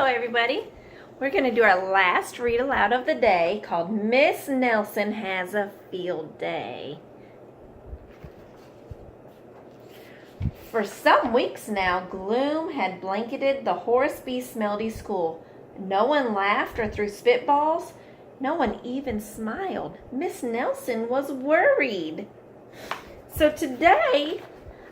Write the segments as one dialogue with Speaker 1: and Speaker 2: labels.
Speaker 1: Hello everybody. We're going to do our last read aloud of the day called Miss Nelson Has a Field Day. For some weeks now, gloom had blanketed the Horace B. Smeldy School. No one laughed or threw spitballs. No one even smiled. Miss Nelson was worried. So today,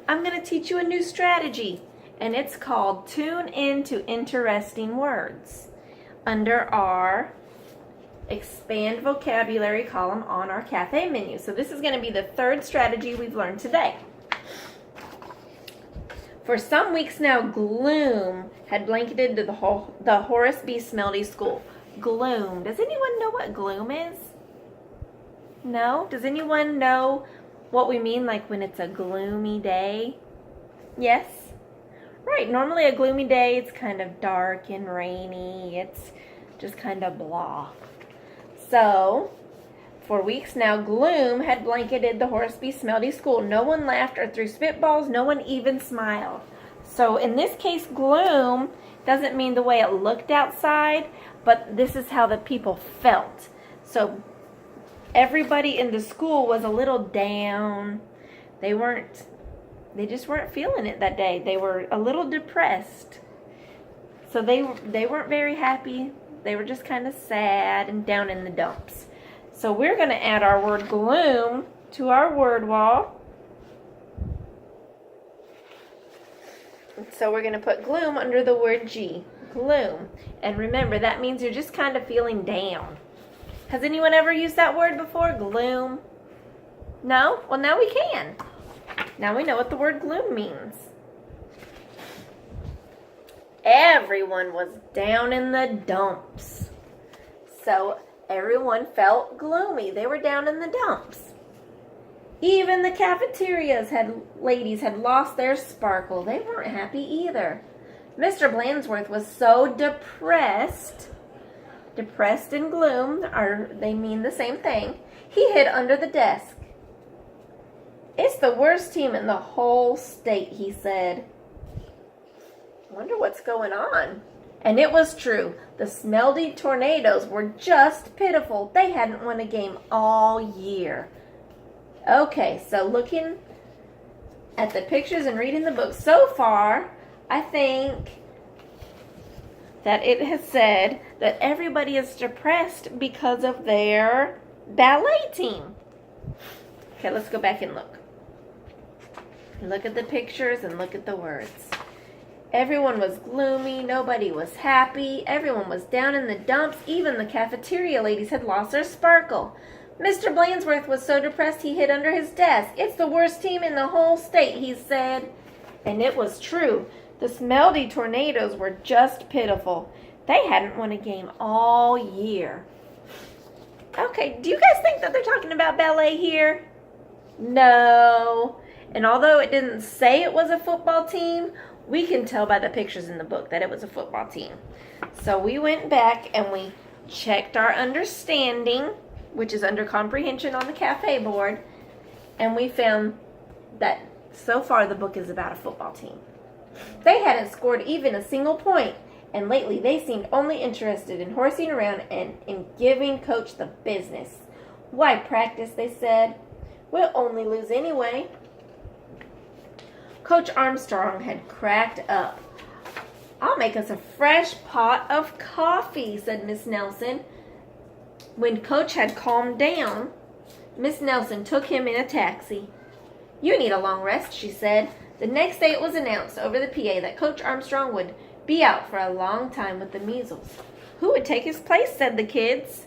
Speaker 1: I'm going to teach you a new strategy, and it's called Tune Into Interesting Words under our Expand Vocabulary column on our cafe menu. So this is going to be the third strategy we've learned today. For some weeks now, gloom had blanketed the Horace B. Smeldy School. Gloom. Does anyone know what gloom is? No? Does anyone know what we mean like when it's a gloomy day? Yes? Right. Normally a gloomy day, it's kind of dark and rainy. It's just kind of blah. So, for weeks now, gloom had blanketed the Horace B. Smeldy School. No one laughed or threw spitballs. No one even smiled. So, in this case, gloom doesn't mean the way it looked outside, but this is how the people felt. So, everybody in the school was a little down. They just weren't feeling it that day. They were a little depressed. So, they weren't very happy. They were just kind of sad and down in the dumps. So we're going to add our word gloom to our word wall. So we're going to put gloom under the word G. Gloom. And remember, that means you're just kind of feeling down. Has anyone ever used that word before? Gloom? No? Well, now we can. Now we know what the word gloom means. Everyone was down in the dumps. So everyone felt gloomy. They were down in the dumps. Even the cafeteria's ladies had lost their sparkle. They weren't happy either. Mr. Blansworth was so depressed. Depressed and gloom, they mean the same thing. He hid under the desk. It's the worst team in the whole state, he said. Wonder what's going on. And it was true. The Smeldy Tornadoes were just pitiful. They hadn't won a game all year. Okay, so looking at the pictures and reading the book so far, I think that it has said that everybody is depressed because of their ballet team. Okay, let's go back and look. Look at the pictures and look at the words. Everyone was gloomy, nobody was happy, everyone was down in the dumps, even the cafeteria ladies had lost their sparkle. Mr. Blansworth was so depressed he hid under his desk. It's the worst team in the whole state, he said. And it was true. The Smeldy Tornadoes were just pitiful. They hadn't won a game all year. Okay, do you guys think that they're talking about ballet here? No. And although it didn't say it was a football team, we can tell by the pictures in the book that it was a football team. So we went back and we checked our understanding, which is under comprehension on the cafe board, and we found that so far the book is about a football team. They hadn't scored even a single point, and lately they seemed only interested in horsing around and in giving Coach the business. Why practice, they said. We'll only lose anyway. Coach Armstrong had cracked up. I'll make us a fresh pot of coffee, said Miss Nelson. When Coach had calmed down, Miss Nelson took him in a taxi. You need a long rest, she said. The next day it was announced over the PA that Coach Armstrong would be out for a long time with the measles. Who would take his place, said the kids.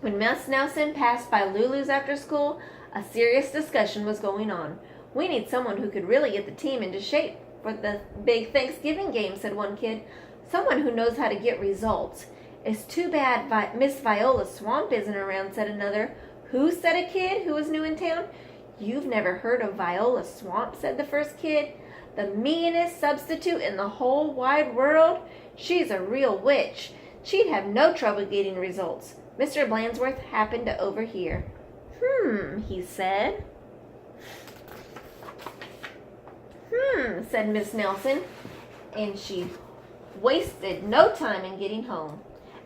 Speaker 1: When Miss Nelson passed by Lulu's after school, a serious discussion was going on. We need someone who could really get the team into shape for the big Thanksgiving game, said one kid. Someone who knows how to get results. It's too bad Miss Viola Swamp isn't around, said another. Who, said a kid who was new in town. You've never heard of Viola Swamp, said the first kid. The meanest substitute in the whole wide world. She's a real witch. She'd have no trouble getting results. Mr. Blansworth happened to overhear. He said. Said Miss Nelson, and she wasted no time in getting home.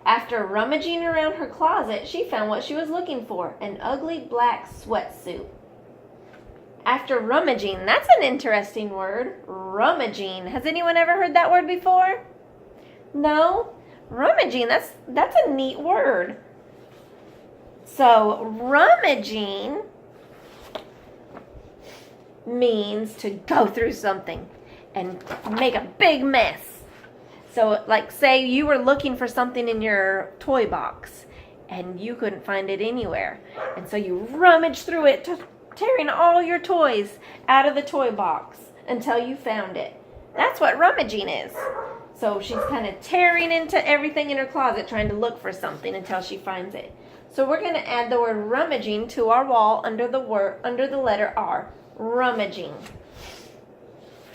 Speaker 1: After rummaging around her closet, she found what she was looking for, an ugly black sweatsuit. After rummaging, that's an interesting word. Rummaging. Has anyone ever heard that word before? No? Rummaging, that's a neat word. So, rummaging means to go through something and make a big mess. So, like, say you were looking for something in your toy box and you couldn't find it anywhere. And so you rummaged through it, tearing all your toys out of the toy box until you found it. That's what rummaging is. So she's kind of tearing into everything in her closet trying to look for something until she finds it. So we're going to add the word rummaging to our wall under the letter R. Rummaging.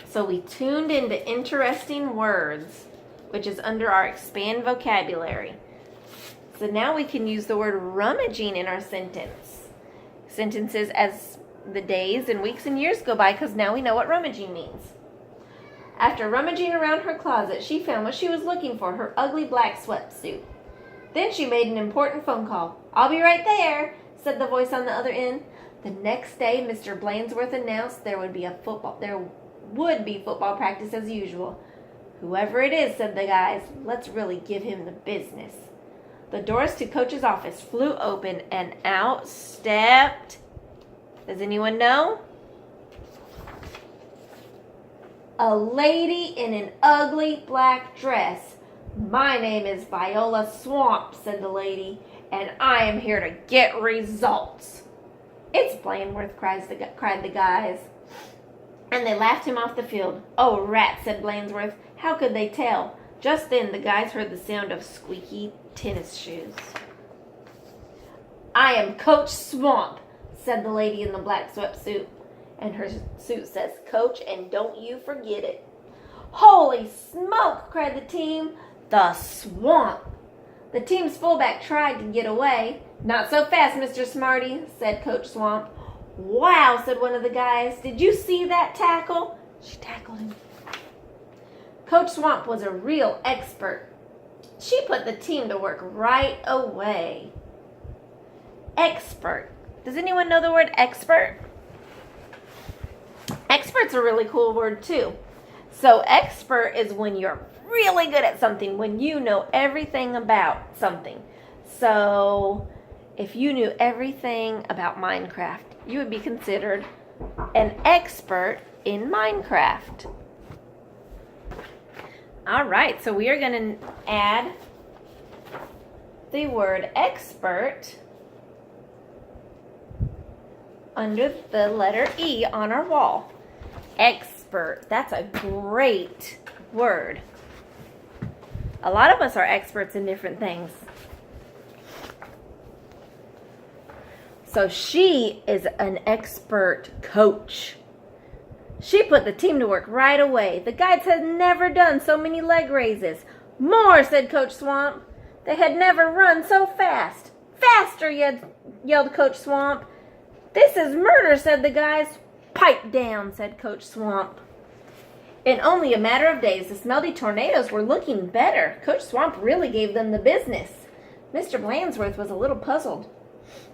Speaker 1: So we tuned into interesting words, which is under our expand vocabulary. So now we can use the word rummaging in our sentences as the days and weeks and years go by, because now we know what rummaging means. After rummaging around her closet, she found what she was looking for, her ugly black sweatsuit. Then she made an important phone call. "I'll be right there," said the voice on the other end. The next day, Mr. Blainsworth announced there would be football practice as usual. "Whoever it is," said the guys, "let's really give him the business." The doors to Coach's office flew open and out stepped, does anyone know? A lady in an ugly black dress. "My name is Viola Swamp," said the lady, "and I am here to get results." "It's Blainsworth," cried the guys. And they laughed him off the field. "Oh, rat," said Blainsworth. "How could they tell?" Just then the guys heard the sound of squeaky tennis shoes. "I am Coach Swamp," said the lady in the black sweatsuit. And her suit says, "Coach, and don't you forget it." "Holy smoke!" cried the team. "The Swamp!" The team's fullback tried to get away. "Not so fast, Mr. Smarty," said Coach Swamp. "Wow," said one of the guys. "Did you see that tackle?" She tackled him. Coach Swamp was a real expert. She put the team to work right away. Expert. Does anyone know the word expert? Expert's a really cool word too. So expert is when you're really good at something, when you know everything about something. So if you knew everything about Minecraft, you would be considered an expert in Minecraft. All right, so we are going to add the word expert under the letter E on our wall. Expert. That's a great word. A lot of us are experts in different things. So she is an expert coach. She put the team to work right away. The guides had never done so many leg raises. "More," said Coach Swamp. They had never run so fast. "Faster," yelled Coach Swamp. "This is murder," said the guys. "Pipe down," said Coach Swamp. In only a matter of days, the Smelty Tornadoes were looking better. Coach Swamp really gave them the business. Mr. Blainsworth was a little puzzled.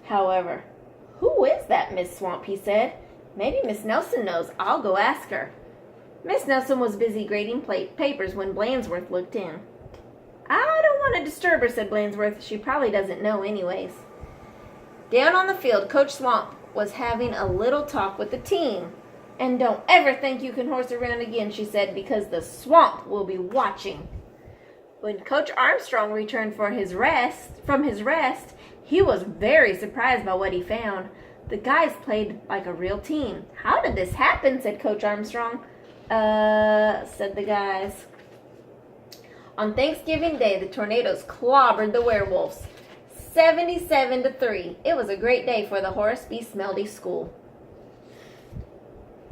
Speaker 1: However, "Who is that Miss Swamp?" he said. "Maybe Miss Nelson knows. I'll go ask her." Miss Nelson was busy grading papers when Blainsworth looked in. "I don't want to disturb her," said Blainsworth. "She probably doesn't know anyways." Down on the field, Coach Swamp was having a little talk with the team. "And don't ever think you can horse around again," she said, "because the Swamp will be watching." When Coach Armstrong returned from his rest, he was very surprised by what he found. The guys played like a real team. "How did this happen?" said Coach Armstrong. Said the guys. On Thanksgiving Day, the Tornadoes clobbered the Werewolves, 77-3. It was a great day for the Horace B. Smelty School.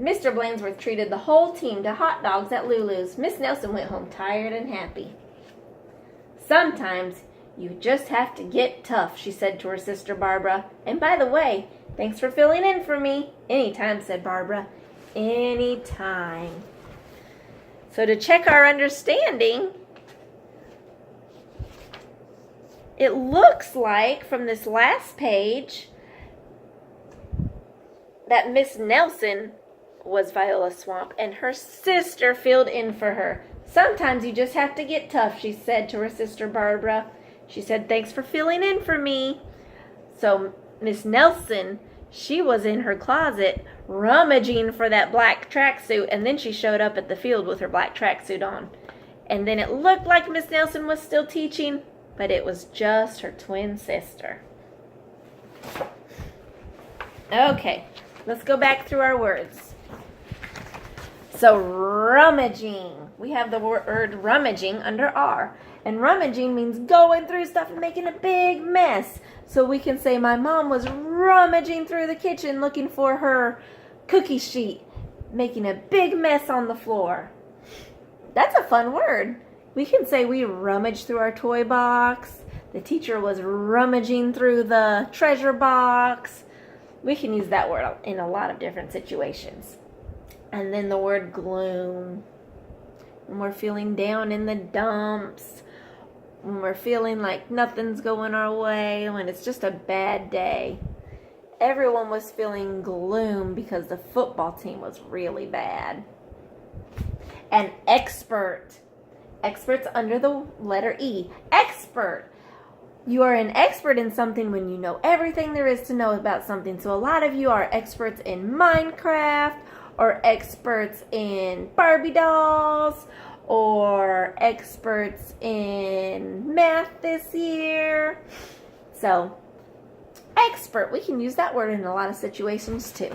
Speaker 1: Mr. Blainsworth treated the whole team to hot dogs at Lulu's. Miss Nelson went home tired and happy. "Sometimes you just have to get tough," she said to her sister Barbara. "And by the way, thanks for filling in for me." "Anytime," said Barbara. "Anytime." So to check our understanding, it looks like from this last page that Miss Nelson was Viola Swamp and her sister filled in for her. Sometimes you just have to get tough, she said to her sister Barbara. She said, thanks for filling in for me. So Miss Nelson, she was in her closet rummaging for that black tracksuit, and then she showed up at the field with her black tracksuit on. And then it looked like Miss Nelson was still teaching, but it was just her twin sister. Okay, let's go back through our words. So rummaging. We have the word rummaging under R. And rummaging means going through stuff and making a big mess. So we can say my mom was rummaging through the kitchen looking for her cookie sheet, making a big mess on the floor. That's a fun word. We can say we rummaged through our toy box. The teacher was rummaging through the treasure box. We can use that word in a lot of different situations. And then the word gloom. When we're feeling down in the dumps, when we're feeling like nothing's going our way, when it's just a bad day. Everyone was feeling gloom because the football team was really bad. And expert. Expert's under the letter E. Expert. You are an expert in something when you know everything there is to know about something. So a lot of you are experts in Minecraft, or experts in Barbie dolls, or experts in math this year. So, expert, we can use that word in a lot of situations too.